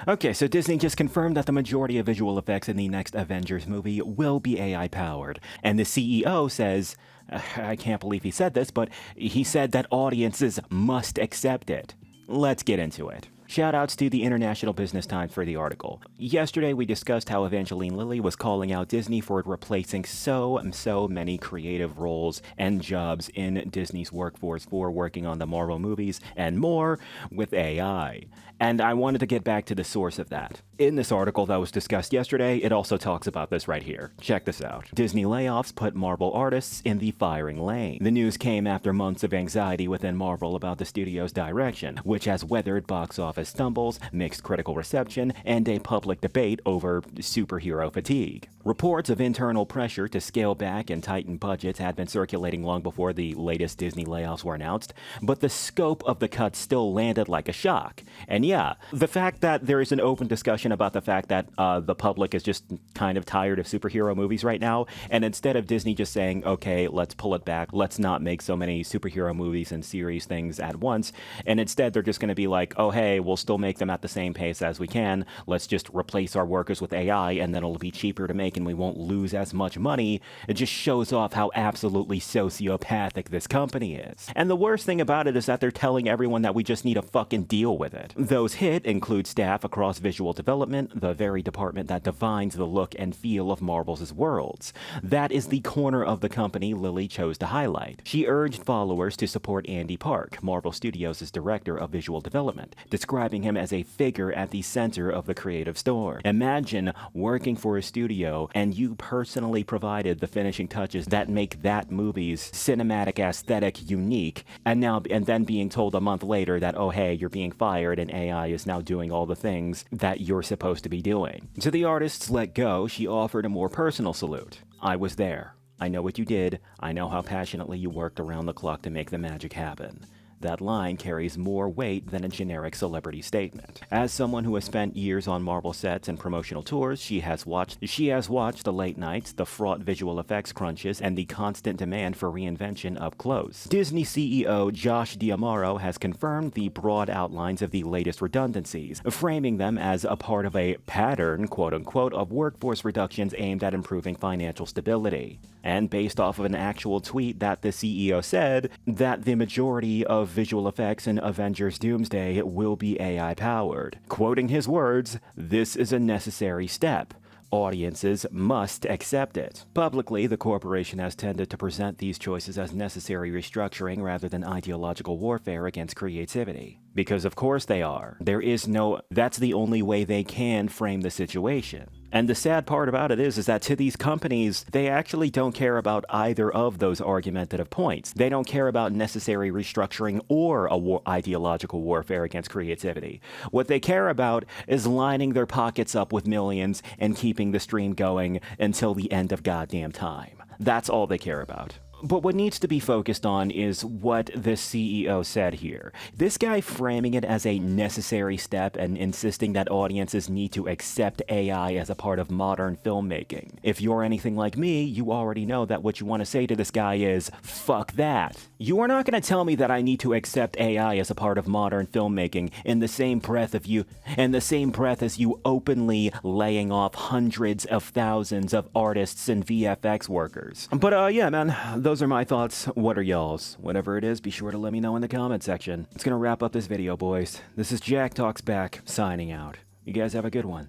Okay, so Disney just confirmed that the majority of visual effects in the next Avengers movie will be AI powered. And the CEO says, I can't believe he said this, but he said that audiences must accept it. Let's get into it. Shoutouts to the International Business Times for the article. Yesterday, we discussed how Evangeline Lilly was calling out Disney for replacing so many creative roles and jobs in Disney's workforce for working on the Marvel movies and more with AI. And I wanted to get back to the source of that. In this article that was discussed yesterday, it also talks about this right here. Check this out. Disney layoffs put Marvel artists in the firing lane. The news came after months of anxiety within Marvel about the studio's direction, which has weathered box office stumbles, mixed critical reception, and a public debate over superhero fatigue. Reports of internal pressure to scale back and tighten budgets had been circulating long before the latest Disney layoffs were announced, but the scope of the cuts still landed like a shock. And yeah, the fact that there is an open discussion about the fact that the public is just kind of tired of superhero movies right now, and instead of Disney just saying, okay, let's pull it back, let's not make so many superhero movies and series things at once, and instead they're just going to be like, oh hey, we'll still make them at the same pace as we can, let's just replace our workers with AI and then it'll be cheaper to make and we won't lose as much money. It just shows off how absolutely sociopathic this company is. And the worst thing about it is that they're telling everyone that we just need to fucking deal with it. Those hit include staff across visual development, the very department that defines the look and feel of Marvel's worlds. That is the corner of the company Lilly chose to highlight. She urged followers to support Andy Park, Marvel Studios' director of visual development, describing him as a figure at the center of the creative storm. Imagine working for a studio and you personally provided the finishing touches that make that movie's cinematic aesthetic unique, and then being told a month later that, oh hey, you're being fired and AI is now doing all the things that you're supposed to be doing. To the artists let go, she offered a more personal salute. I was there. I know what you did. I know how passionately you worked around the clock to make the magic happen. That line carries more weight than a generic celebrity statement. As someone who has spent years on Marvel sets and promotional tours, she has watched the late nights, the fraught visual effects crunches, and the constant demand for reinvention up close. Disney CEO Josh D'Amaro has confirmed the broad outlines of the latest redundancies, framing them as a part of a pattern, quote-unquote, of workforce reductions aimed at improving financial stability. And based off of an actual tweet that the CEO said that the majority of visual effects in Avengers Doomsday will be AI powered. Quoting his words, "This is a necessary step. Audiences must accept it." Publicly, the corporation has tended to present these choices as necessary restructuring rather than ideological warfare against creativity. Because of course they are. That's the only way they can frame the situation. And the sad part about it is that to these companies, they actually don't care about either of those argumentative points. They don't care about necessary restructuring or ideological warfare against creativity. What they care about is lining their pockets up with millions and keeping the stream going until the end of goddamn time. That's all they care about. But what needs to be focused on is what the CEO said here. This guy framing it as a necessary step and insisting that audiences need to accept AI as a part of modern filmmaking. If you're anything like me, you already know that what you want to say to this guy is, fuck that. You are not going to tell me that I need to accept AI as a part of modern filmmaking in the same breath as you openly laying off hundreds of thousands of artists and VFX workers. But yeah, man, those are my thoughts. What are y'all's? Whatever it is, be sure to let me know in the comment section. It's gonna wrap up this video, boys. This is Jack Talks Back, signing out. You guys have a good one.